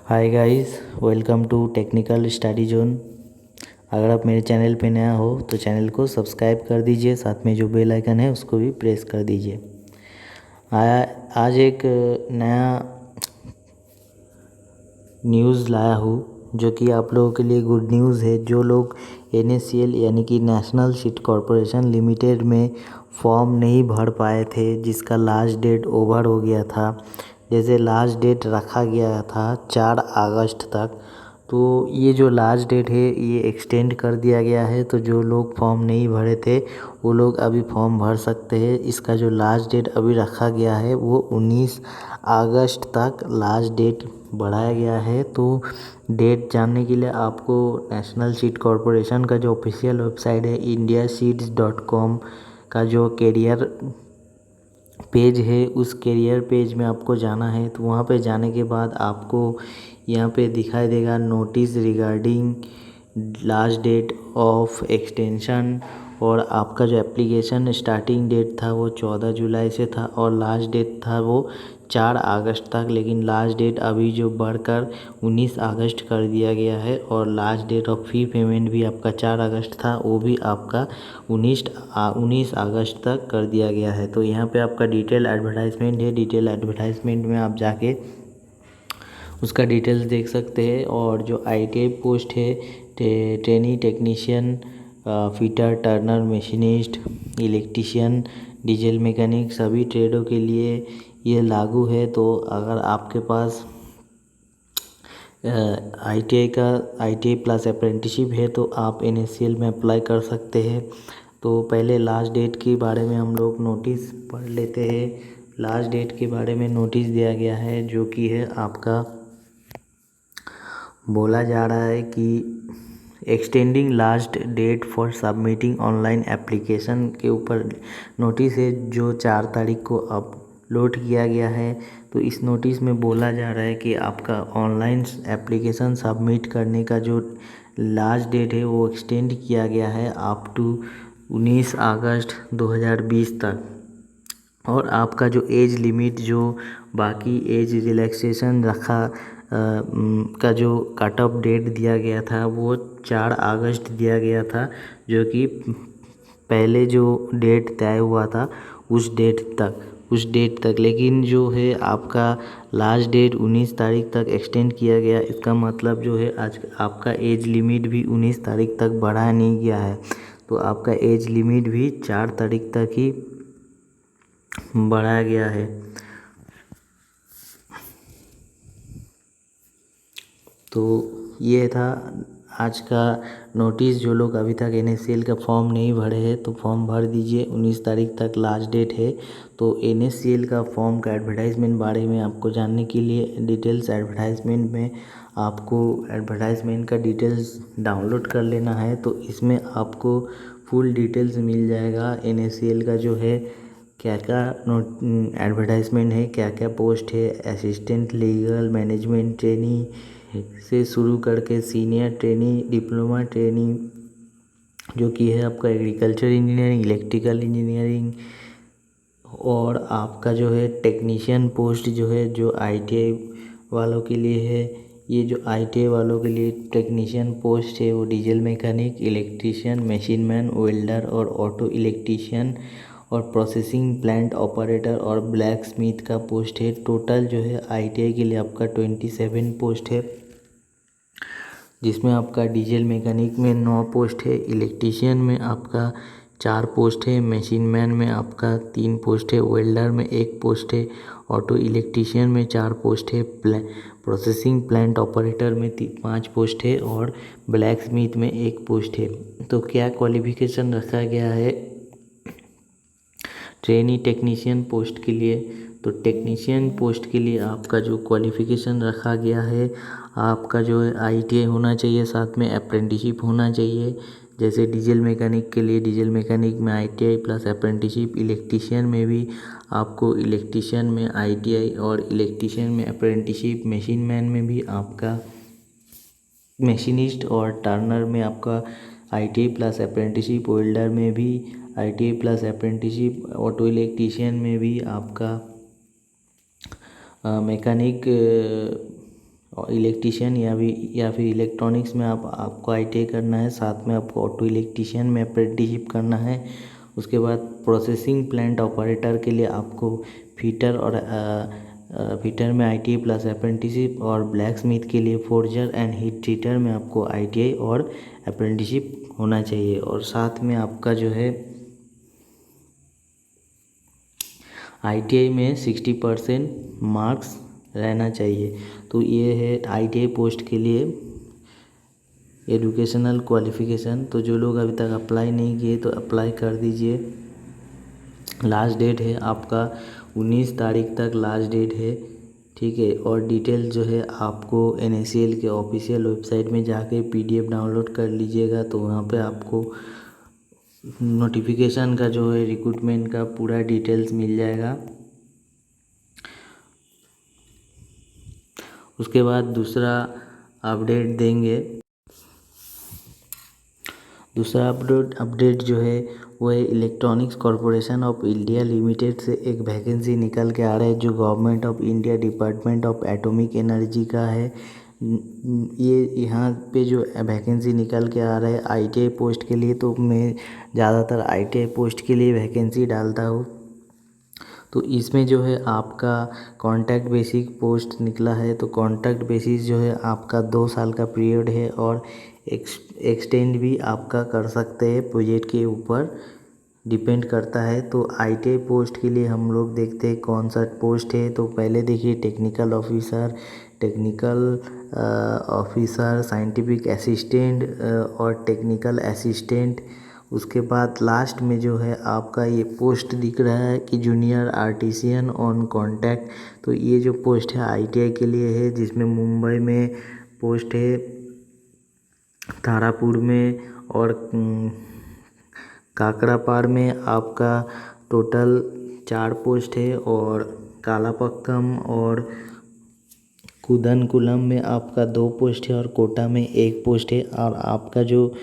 Hi guys, welcome to technical study zone. अगर आप मेरे चैनल पे नया हो तो चैनल को सब्सक्राइब कर दीजिए, साथ में जो बेल आइकन है उसको भी प्रेस कर दीजिए। आज एक नया न्यूज़ लाया हूँ जो कि आप लोगों के लिए गुड न्यूज़ है। जो लोग NACL यानी कि नेशनल सीड कॉरपोरेशन लिमिटेड में फॉर्म नहीं भर पाए थे, जिसका लास्ट डेट ओवर हो गया था, जैसे लास्ट डेट रखा गया था 4 अगस्त तक, तो ये जो लास्ट डेट है ये एक्सटेंड कर दिया गया है। तो जो लोग फॉर्म नहीं भरे थे वो लोग अभी फॉर्म भर सकते हैं। इसका जो लास्ट डेट अभी रखा गया है वो 19 अगस्त तक लास्ट डेट बढ़ाया गया है। तो डेट जानने के लिए आपको नेशनल सीड कॉरपोरेशन का जो ऑफिशियल वेबसाइट है indiaseeds.com का जो कैरियर पेज है, उस कैरियर पेज में आपको जाना है। तो वहाँ पे जाने के बाद आपको यहाँ पे दिखाई देगा notice regarding last date of extension, और आपका जो एप्लीकेशन स्टार्टिंग डेट था वो 14 जुलाई से था और लास्ट डेट था वो 4 अगस्त तक, लेकिन लास्ट डेट अभी जो बढ़कर 19 अगस्त कर दिया गया है। और last date of fee payment भी आपका 4 अगस्त था, वो भी आपका 19 अगस्त तक कर दिया गया है। तो यहाँ पे आपका डिटेल एडवर्टाइजमेंट है। डिटेल एडवर्टाइजमेंट में आप जाके उसका डिटेल्स देख सकते हैं। और जो ITI पोस्ट है, trainee technician, fitter, Turner, machinist, electrician, diesel mechanic, सभी ट्रेडों के लिए ये लागू है। तो अगर आपके पास ITI प्लस अप्रेंटिसशिप है तो आप NACL में अप्लाई कर सकते हैं। तो पहले लास्ट डेट के बारे में हम लोग नोटिस पढ़ लेते हैं। लास्ट डेट के बारे में नोटिस दिया गया है, जो कि है आपका बोला जा रहा है कि extending last date for submitting online application के ऊपर नोटिस है, जो 4 तारीख को अपलोड किया गया है। तो इस नोटिस में बोला जा रहा है कि आपका ऑनलाइन एप्लीकेशन सबमिट करने का जो लास्ट डेट है वो एक्सटेंड किया गया है अप टू 19 अगस्त 2020 तक। और आपका जो एज लिमिट, जो बाकी एज रिलैक्सेशन रखा का जो कट ऑफ डेट दिया गया था वो 4 अगस्त दिया गया था, जो कि पहले जो डेट तय हुआ था उस डेट तक। लेकिन जो है आपका लास्ट डेट 19 तारीख तक एक्सटेंड किया गया। इसका मतलब जो है आज आपका एज लिमिट भी 19 तारीख तक बढ़ाया नहीं गया है। तो आपका एज लिमिट भी 4 तारीख तक ही बढ़ाया गया है। तो ये था आज का नोटिस। जो लोग अभी तक NACL का फॉर्म नहीं भरे हैं तो फॉर्म भर दीजिए, 19 तारीख तक लास्ट डेट है। तो NACL का फॉर्म का एडवर्टाइजमेंट बारे में आपको जानने के लिए डिटेल्स एडवर्टाइजमेंट में आपको एडवर्टाइजमेंट का डिटेल्स डाउनलोड कर लेना है। तो इसमें आपको फुल डिटेल्स मिल जाएगा NACL का जो है क्या क्या एडवर्टाइजमेंट है, क्या क्या पोस्ट है, असिस्टेंट लीगल मैनेजमेंट ट्रेनी से शुरू करके सीनियर ट्रेनी, डिप्लोमा ट्रेनी, जो कि है आपका एग्रीकल्चर इंजीनियरिंग, इलेक्ट्रिकल इंजीनियरिंग, और आपका जो है टेक्नीशियन पोस्ट जो है जो ITI वालों के लिए है। ये जो ITI वालों के लिए टेक्नीशियन पोस्ट है वो diesel mechanic, electrician, machine man, welder और ऑटो इलेक्ट्रीशियन और प्रोसेसिंग प्लांट ऑपरेटर और ब्लैक स्मिथ का पोस्ट है। टोटल जो है ITI के लिए आपका 27 पोस्ट है, जिसमें आपका डीजल मैकेनिक में 9 पोस्ट है, इलेक्ट्रीशियन में आपका 4 पोस्ट है, मशीन मैन में आपका 3 पोस्ट है, वेल्डर में 1 पोस्ट है, ऑटो इलेक्ट्रीशियन में 4 पोस्ट है, प्रोसेसिंग प्लांट ऑपरेटर में 5 पोस्ट है और ब्लैक स्मिथ में 1 पोस्ट है। तो क्या क्वालिफिकेशन रखा गया है ट्रेनी टेक्नीशियन पोस्ट के लिए? तो टेक्नीशियन पोस्ट के लिए आपका जो क्वालिफ़िकेशन रखा गया है, आपका जो है ITI होना चाहिए, साथ में अप्रेंटिसशिप होना चाहिए। जैसे डीजल मैकेनिक के लिए डीजल मैकेनिक में ITI प्लस अप्रेंटिसशिप, इलेक्ट्रीशियन में भी आपको इलेक्ट्रीशियन में ITI और इलेक्ट्रीशियन में अप्रेंटिसशिप, मशीन मैन में भी आपका मशीनिस्ट और टर्नर में आपका ITI प्लस अप्रेंटिसशिप, वेल्डर में भी ITI plus apprenticeship, auto electrician में भी आपका मैकेनिक और इलेक्ट्रीशियन या फिर इलेक्ट्रॉनिक्स में आपको ITI करना है, साथ में आपको ऑटो इलेक्ट्रीशियन में अप्रेंटिसशिप करना है। उसके बाद प्रोसेसिंग प्लांट ऑपरेटर के लिए आपको फिटर फिटर में ITI प्लस अप्रेंटिसशिप, और ब्लैक स्मिथ के लिए फोर्जर एंड हीट ट्रीटर में आपको ITI और अप्रेंटिसशिप होना चाहिए। और साथ में आपका जो है ITI में 60% मार्क्स रहना चाहिए। तो ये है ITI पोस्ट के लिए एजुकेशनल क्वालिफ़िकेशन। तो जो लोग अभी तक अप्लाई नहीं किए तो अप्लाई कर दीजिए। लास्ट डेट है आपका 19 तारीख तक लास्ट डेट है, ठीक है। और डिटेल जो है आपको NACL के ऑफिशियल वेबसाइट में जाके PDF डाउनलोड कर लीजिएगा। तो वहाँ पे आपको नोटिफिकेशन का जो है रिक्रूटमेंट का पूरा डिटेल्स मिल जाएगा। उसके बाद दूसरा अपडेट जो है वो है electronics corporation of India limited से एक वैकेंसी निकल के आ रहा है, जो government of India department of atomic energy का है। ये यहाँ पे जो वैकेंसी निकल के आ रहा है ITI पोस्ट के लिए, तो मैं ज़्यादातर ITI पोस्ट के लिए वैकेंसी डालता हूँ। तो इसमें जो है आपका कॉन्ट्रैक्ट बेसिक पोस्ट निकला है। तो कॉन्ट्रैक्ट बेसिस जो है आपका 2 साल का पीरियड है, और एक्सटेंड भी आपका कर सकते हैं, प्रोजेक्ट के ऊपर डिपेंड करता है। तो ITI पोस्ट के लिए हम लोग देखते हैं कौन सा पोस्ट है। तो पहले देखिए टेक्निकल ऑफिसर, साइंटिफिक असिस्टेंट और टेक्निकल असिस्टेंट। उसके बाद लास्ट में जो है आपका ये पोस्ट दिख रहा है कि जूनियर आर्टिसियन ऑन कॉन्ट्रैक्ट। तो ये जो पोस्ट है ITI के लिए है, जिसमें मुंबई में पोस्ट है, तारापुर में और काकड़ापार में आपका टोटल 4 पोस्ट है, और कालापक्कम और कुदनकुलम में आपका 2 पोस्ट है, और कोटा में 1 पोस्ट है। और आपका जो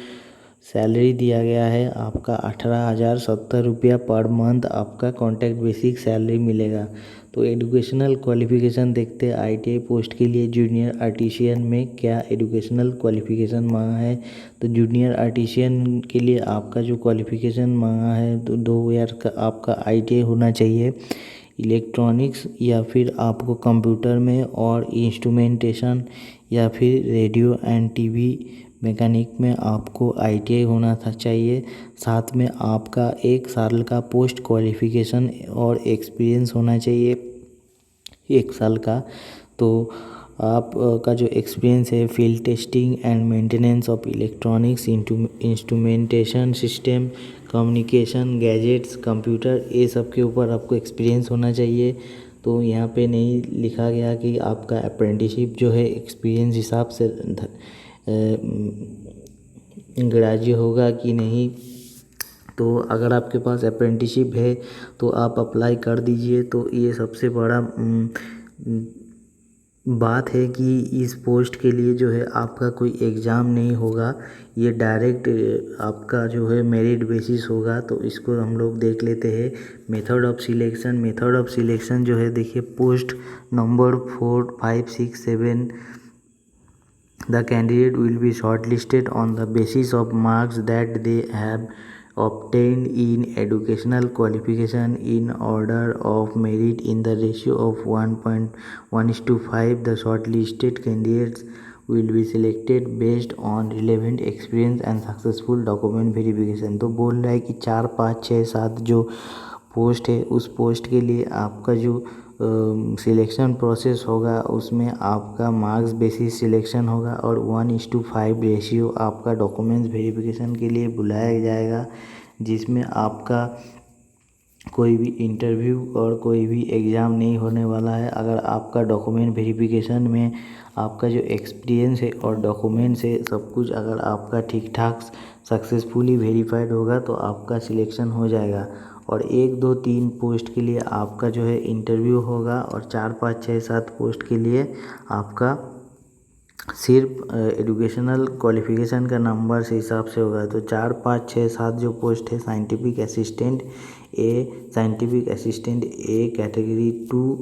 सैलरी दिया गया है आपका 18,070 रुपया पर मंथ आपका कॉन्ट्रैक्ट बेसिक सैलरी मिलेगा। तो एजुकेशनल क्वालिफ़िकेशन देखते हैं ITI पोस्ट के लिए जूनियर आर्टिशियन में क्या एजुकेशनल क्वालिफ़िकेशन मांगा है। तो जूनियर आर्टिशियन के लिए आपका जो क्वालिफ़िकेशन मांगा है तो 2 ईयर का आपका ITI होना चाहिए इलेक्ट्रॉनिक्स, या फिर आपको कंप्यूटर में और इंस्ट्रूमेंटेशन या फिर रेडियो एंड TV मैकेनिक में आपको ITI होना चाहिए। साथ में आपका 1 साल का पोस्ट क्वालिफ़िकेशन और एक्सपीरियंस होना चाहिए 1 साल का। तो आप का जो एक्सपीरियंस है field testing and maintenance of electronics instrumentation system, communication gadgets, computer, ये सब के ऊपर आपको एक्सपीरियंस होना चाहिए। तो यहाँ पे नहीं लिखा गया कि आपका अप्रेंटिसशिप जो है एक्सपीरियंस हिसाब से ग्राह्य होगा कि नहीं। तो अगर आपके पास अप्रेंटिसशिप है तो आप अप्लाई कर दीजिए। तो ये सबसे बड़ा बात है कि इस पोस्ट के लिए जो है आपका कोई एग्ज़ाम नहीं होगा, ये डायरेक्ट आपका जो है मेरिट बेसिस होगा। तो इसको हम लोग देख लेते हैं मेथड ऑफ सिलेक्शन जो है देखिए post number 4, 5, 6, 7 the candidate will be shortlisted on the basis of marks that they have obtained in educational qualification in order of merit in the ratio of 1:1:5. The shortlisted candidates will be selected based on relevant experience and successful document verification। तो बोल रहा है कि 4, 5, 6, 7 जो post है उस post के लिए आपका जो सिलेक्शन प्रोसेस होगा उसमें आपका मार्क्स बेसिस सिलेक्शन होगा, और 1:5 रेशियो आपका डॉक्यूमेंट्स वेरिफिकेशन के लिए बुलाया जाएगा, जिसमें आपका कोई भी इंटरव्यू और कोई भी एग्ज़ाम नहीं होने वाला है। अगर आपका डॉक्यूमेंट वेरिफिकेशन में आपका जो एक्सपीरियंस है और डॉक्यूमेंट्स है सब कुछ अगर आपका ठीक ठाक सक्सेसफुली वेरीफाइड होगा तो आपका सिलेक्शन हो जाएगा। और 1, 2, 3 पोस्ट के लिए आपका जो है इंटरव्यू होगा, और 4, 5, 6, 7 पोस्ट के लिए आपका सिर्फ एजुकेशनल क्वालिफ़िकेशन का नंबर से हिसाब से होगा। तो 4, 5, 6, 7 जो पोस्ट है scientific assistant A scientific assistant, A category 2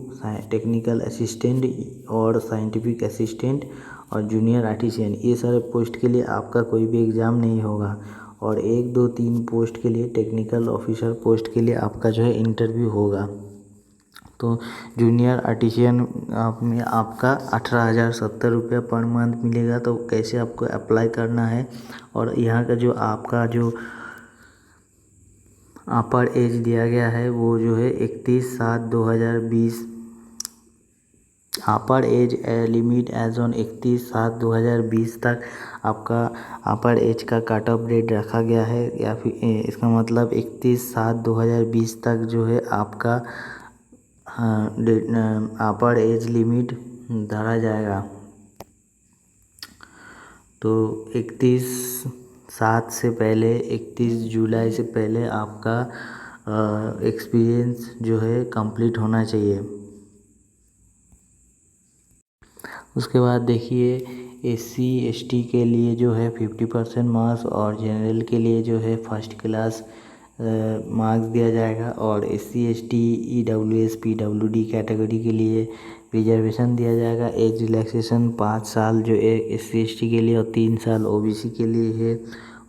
technical assistant और साइंटिफिक असिस्टेंट और जूनियर आर्टिशियन। ये सारे पोस्ट के लिए आपका कोई भी एग्ज़ाम नहीं होगा। और 1, 2, 3 पोस्ट के लिए टेक्निकल ऑफिसर पोस्ट के लिए आपका जो है इंटरव्यू होगा। तो जूनियर आर्टिशियन में आपका 18,070 पर मंथ मिलेगा। तो कैसे आपको अप्लाई करना है, और यहाँ का जो आपका जो अपर एज दिया गया है वो जो है 31/7/2020। Upper age limit age on 31/7/2020 तक आपका अपर एज का कट ऑफ डेट रखा गया है, या फिर इसका मतलब 31/7/2020 तक जो है आपका अपर एज लिमिट धरा जाएगा। तो 31/7 से पहले, 31 जुलाई से पहले आपका एक्सपीरियंस जो है कंप्लीट होना चाहिए। उसके बाद देखिए SC ST के लिए जो है 50% मार्क्स और जनरल के लिए जो है फर्स्ट क्लास मार्क्स दिया जाएगा। और SC ST EWS PWD category के लिए रिजर्वेशन दिया जाएगा। एज रिलैक्सेशन 5 साल जो SC ST के लिए और 3 साल OBC के लिए है।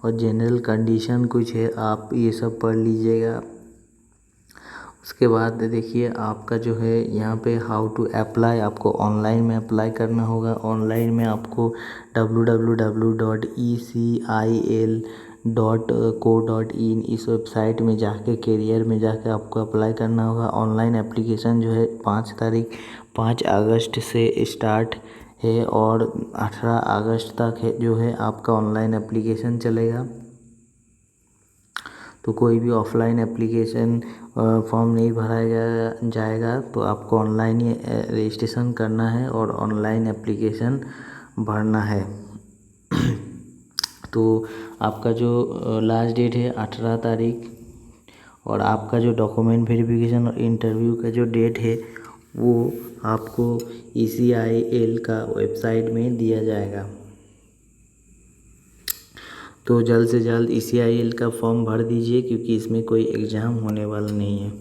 और जनरल कंडीशन कुछ है, आप ये सब पढ़ लीजिएगा। उसके बाद देखिए आपका जो है यहाँ पे हाउ टू अप्लाई, आपको ऑनलाइन में अप्लाई करना होगा। ऑनलाइन में आपको www.ecil.co.in इस वेबसाइट में जाके करियर में जाके आपको अप्लाई करना होगा। ऑनलाइन एप्लीकेशन जो है 5 अगस्त से स्टार्ट है और 18 अगस्त तक है जो है आपका ऑनलाइन एप्लीकेशन चलेगा। तो कोई भी ऑफलाइन एप्लीकेशन फॉर्म नहीं भराया जाएगा, तो आपको ऑनलाइन ही रजिस्ट्रेशन करना है और ऑनलाइन एप्लीकेशन भरना है। तो आपका जो लास्ट डेट है 18 तारीख, और आपका जो डॉक्यूमेंट वेरिफिकेशन और इंटरव्यू का जो डेट है वो आपको ECIL का वेबसाइट में दिया जाएगा। तो जल्द से जल्द ECIL का फॉर्म भर दीजिए, क्योंकि इसमें कोई एग्ज़ाम होने वाला नहीं है।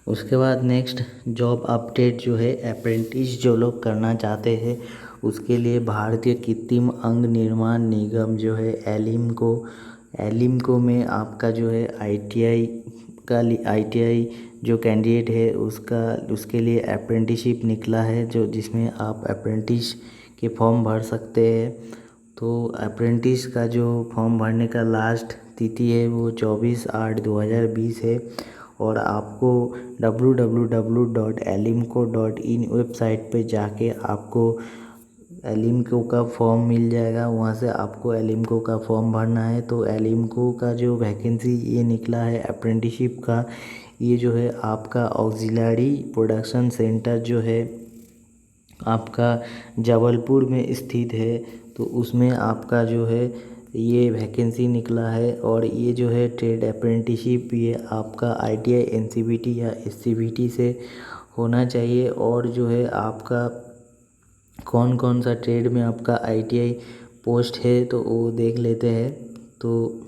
उसके बाद नेक्स्ट जॉब अपडेट जो है, अप्रेंटिस जो लोग करना चाहते हैं उसके लिए भारतीय कृत्रिम अंग निर्माण निगम जो है एलिमको में आपका जो है ITI जो कैंडिडेट है उसके लिए अप्रेंटिसशिप निकला है, जो जिसमें आप अप्रेंटिस के फॉर्म भर सकते हैं। तो अप्रेंटिस का जो फॉर्म भरने का लास्ट तिथि है वो 24/8/2020 है। और आपको www.alimco.in वेबसाइट पे जाके आपको एलिमको का फॉर्म मिल जाएगा, वहाँ से आपको एलिमको का फॉर्म भरना है। तो एलिमको का जो वैकेंसी ये निकला है अप्रेंटिसशिप का, ये जो है आपका ऑक्सिलरी प्रोडक्शन सेंटर जो है आपका जबलपुर में स्थित है। तो उसमें आपका जो है ये वैकेंसी निकला है। और ये जो है ट्रेड अप्रेंटिसशिप ये आपका ITI NCVT या SCVT से होना चाहिए। और जो है आपका कौन कौन सा ट्रेड में आपका ITI पोस्ट है तो वो देख लेते हैं। तो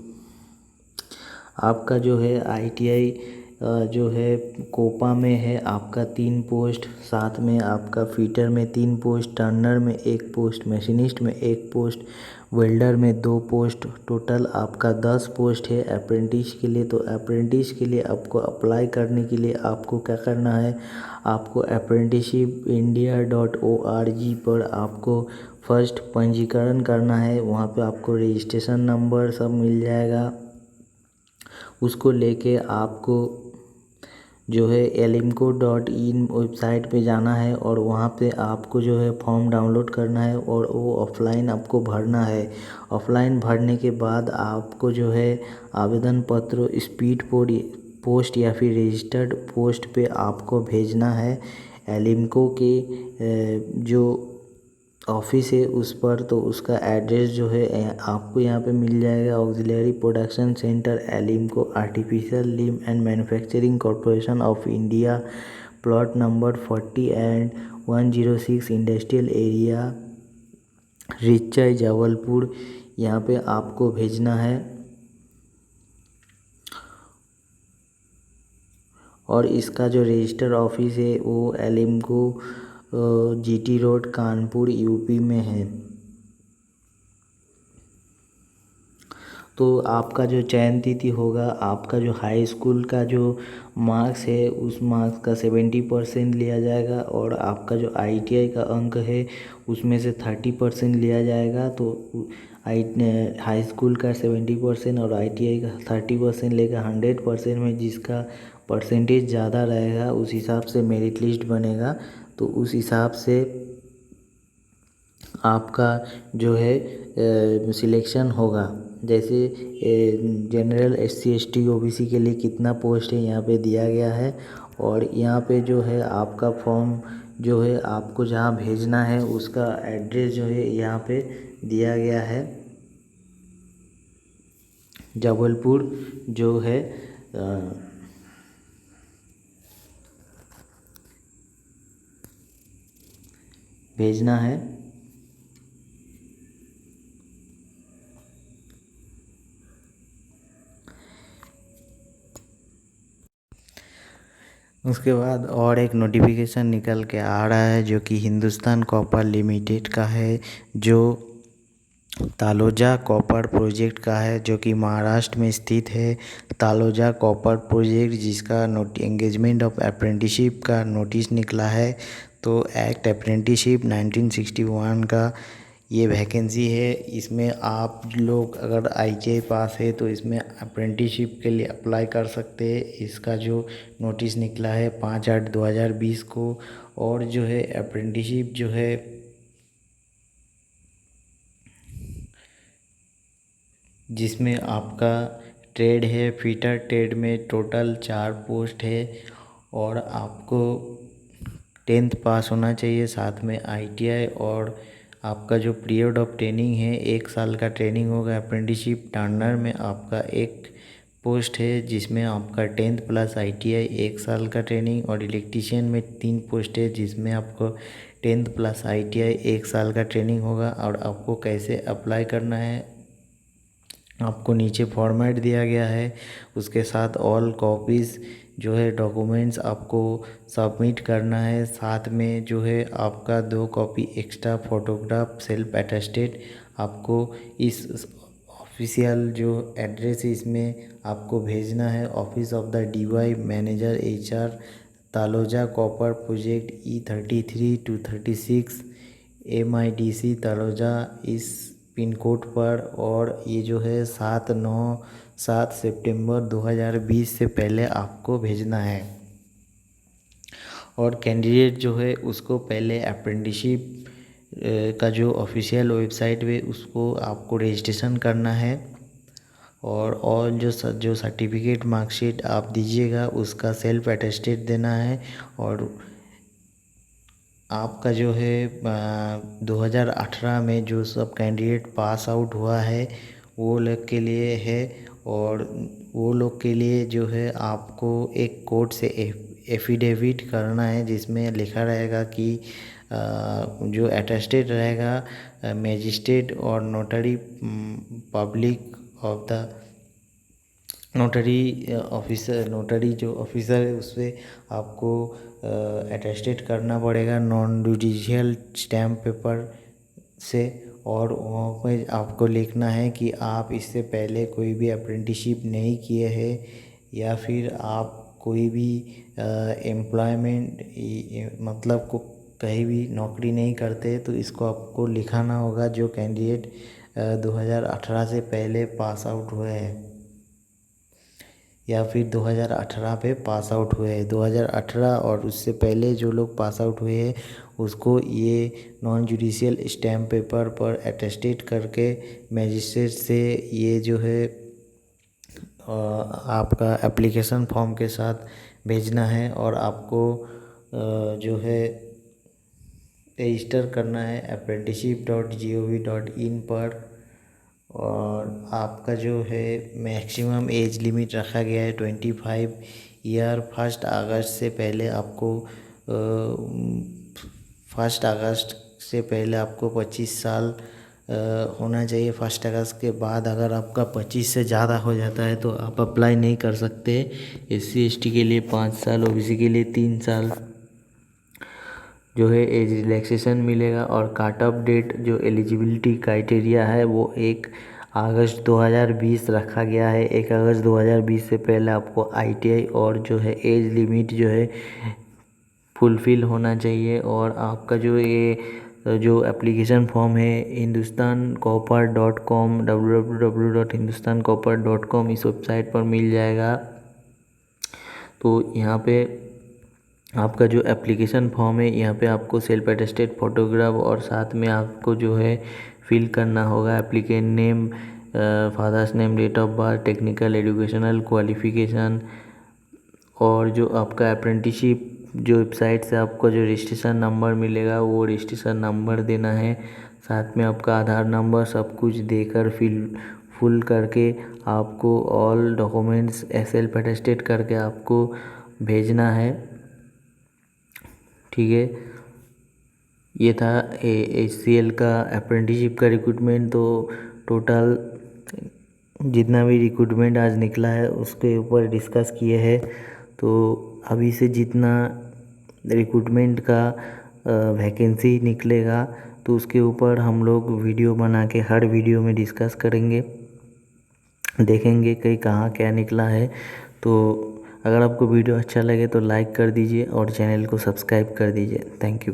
आपका जो है ITI जो है कोपा में है आपका 3 पोस्ट, साथ में आपका फिटर में 3 पोस्ट, टर्नर में 1 पोस्ट, मशीनिस्ट में 1 पोस्ट, वेल्डर में 2 पोस्ट, टोटल आपका 10 पोस्ट है अप्रेंटिस के लिए। तो अप्रेंटिस के लिए आपको अप्लाई करने के लिए आपको क्या करना है, आपको apprenticeshipindia.org पर आपको फर्स्ट पंजीकरण करना है। वहाँ पे आपको रजिस्ट्रेशन नंबर सब मिल जाएगा, उसको लेके आपको जो है alimco.in वेबसाइट पे जाना है और वहाँ पे आपको जो है फॉर्म डाउनलोड करना है और वो ऑफ़लाइन आपको भरना है। ऑफ़लाइन भरने के बाद आपको जो है आवेदन पत्र स्पीड पोस्ट या फिर रजिस्टर्ड पोस्ट पे आपको भेजना है। एलिमको के जो ऑफिस है उस पर, तो उसका एड्रेस जो है आपको यहाँ पे मिल जाएगा। Auxiliary production centre ALIMCO artificial limb and manufacturing corporation of India, plot number 40 and 106 industrial area, रिच्चर, जबलपुर, यहाँ पे आपको भेजना है। और इसका जो रजिस्टर ऑफिस है वो ALIMCO GT road Kanpur UP में है। तो आपका जो चयन तिथि होगा, आपका जो हाई स्कूल का जो मार्क्स है उस मार्क्स का 70% लिया जाएगा और आपका जो ITI का अंक है उसमें से 30% लिया जाएगा। तो हाई स्कूल का 70% और ITI का 30% लेकर 100% में जिसका परसेंटेज ज़्यादा रहेगा उस हिसाब से मेरिट लिस्ट बनेगा। तो उस हिसाब से आपका जो है सिलेक्शन होगा। जैसे जनरल SC ST OBC के लिए कितना पोस्ट है यहाँ पे दिया गया है। और यहाँ पे जो है आपका फॉर्म जो है आपको जहाँ भेजना है उसका एड्रेस जो है यहाँ पे दिया गया है। जबलपुर जो है भेजना है। उसके बाद और एक नोटिफिकेशन निकल के आ रहा है जो कि हिंदुस्तान कॉपर लिमिटेड का है, जो तालोजा कॉपर प्रोजेक्ट का है, जो कि महाराष्ट्र में स्थित है। तालोजा कॉपर प्रोजेक्ट जिसका एंगेजमेंट ऑफ अप्रेंटिसशिप का नोटिस निकला है। तो एक्ट अप्रेंटिसशिप 1961 का ये वैकेंसी है। इसमें आप लोग अगर ITI पास है तो इसमें अप्रेंटिसशिप के लिए अप्लाई कर सकते हैं। इसका जो नोटिस निकला है 5/8/2020 को। और जो है अप्रेंटिसशिप जो है जिसमें आपका ट्रेड है, फिटर ट्रेड में टोटल 4 पोस्ट है और आपको 10th पास होना चाहिए, साथ में ITI। और आपका जो पीरियड ऑफ ट्रेनिंग है 1 साल का ट्रेनिंग होगा। अप्रेंटिसशिप टर्नर में आपका एक पोस्ट है जिसमें आपका 10th प्लस ITI 1 साल का ट्रेनिंग। और इलेक्ट्रीशियन में 3 पोस्ट है जिसमें आपको 10th प्लस ITI 1 साल का ट्रेनिंग होगा। और आपको कैसे अप्लाई करना है आपको नीचे फॉर्मेट दिया गया है। उसके साथ ऑल कॉपीज़ जो है डॉक्यूमेंट्स आपको सबमिट करना है। साथ में जो है आपका 2 copy extra photograph self attested आपको इस ऑफिशियल जो एड्रेस है इसमें आपको भेजना है। Office of the DY manager HR Taloja copper project E33-236 MIDC Taloja इस पिन कोड पर। और ये जो है 7 सितंबर 2020 से पहले आपको भेजना है। और कैंडिडेट जो है उसको पहले अप्रेंटिसशिप का जो ऑफिशियल वेबसाइट है उसको आपको रजिस्ट्रेशन करना है। और जो सर्टिफिकेट मार्कशीट आप दीजिएगा उसका सेल्फ अटेस्टेड देना है। और आपका जो है 2018 में जो सब कैंडिडेट पास आउट हुआ है वो लोग के लिए है। और वो लोग के लिए जो है आपको एक कोर्ट से एफिडेविट करना है जिसमें लिखा रहेगा कि जो अटेस्टेड रहेगा मजिस्ट्रेट और notary public of the notary officer, notary जो ऑफिसर है उससे आपको अटेस्टेड करना पड़ेगा नॉन जुडिशियल स्टैम्प पेपर से। और वहाँ पे आपको लिखना है कि आप इससे पहले कोई भी अप्रेंटिसशिप नहीं किए हैं या फिर आप कोई भी एम्प्लॉयमेंट मतलब को कहीं भी नौकरी नहीं करते। तो इसको आपको लिखाना होगा जो कैंडिडेट 2018 से पहले पास आउट हुए हैं या फिर 2018 पे पास आउट हुए हैं। 2018 और उससे पहले जो लोग पास आउट हुए हैं उसको ये नॉन जुडिशियल स्टैम्प पेपर पर अटेस्टेड करके मजिस्ट्रेट से ये जो है आपका एप्लीकेशन फॉर्म के साथ भेजना है। और आपको जो है रजिस्टर करना है apprenticeship.gov.in पर। और आपका जो है मैक्सिमम एज लिमिट रखा गया है 25 ईयर। 1 अगस्त से पहले आपको 1 अगस्त से पहले आपको 25 साल होना चाहिए फर्स्ट अगस्त के बाद। अगर आपका 25 से ज़्यादा हो जाता है तो आप अप्लाई नहीं कर सकते। SC ST के लिए 5 साल, OBC के लिए 3 साल जो है एज रिलैक्सेशन मिलेगा। और काट ऑफ डेट जो एलिजिबिलिटी क्राइटेरिया है वो 1 अगस्त 2020 रखा गया है। 1 अगस्त 2020 से पहले आपको ITI और जो है एज लिमिट जो है फुलफ़िल होना चाहिए। और आपका जो एप्लीकेशन फॉर्म है hindustancopper.com www.hindustancopper.com इस वेबसाइट पर मिल जाएगा। तो यहाँ पे आपका जो एप्लीकेशन फॉर्म है यहाँ पे आपको सेल्फ अटेस्टेड फोटोग्राफ और साथ में आपको जो है फिल करना होगा applicant name, father's name, date of birth, technical educational qualification और जो आपका अप्रेंटिसशिप जो वेबसाइट से आपको जो रजिस्ट्रेशन नंबर मिलेगा वो रजिस्ट्रेशन नंबर देना है। साथ में आपका आधार नंबर सब कुछ देकर फुल करके आपको ऑल डॉक्यूमेंट्स सेल्फ अटेस्टेड करके आपको भेजना है। ठीक है, ये था HCL का अप्रेंटिसशिप का रिक्रूटमेंट। तो टोटल जितना भी रिक्रूटमेंट आज निकला है उसके ऊपर डिस्कस किए हैं। तो अभी से जितना रिक्रूटमेंट का वैकेंसी निकलेगा तो उसके ऊपर हम लोग वीडियो बना के हर वीडियो में डिस्कस करेंगे, देखेंगे कि कहाँ क्या निकला है। तो अगर आपको वीडियो अच्छा लगे तो लाइक कर दीजिए और चैनल को सब्सक्राइब कर दीजिए। Thank you.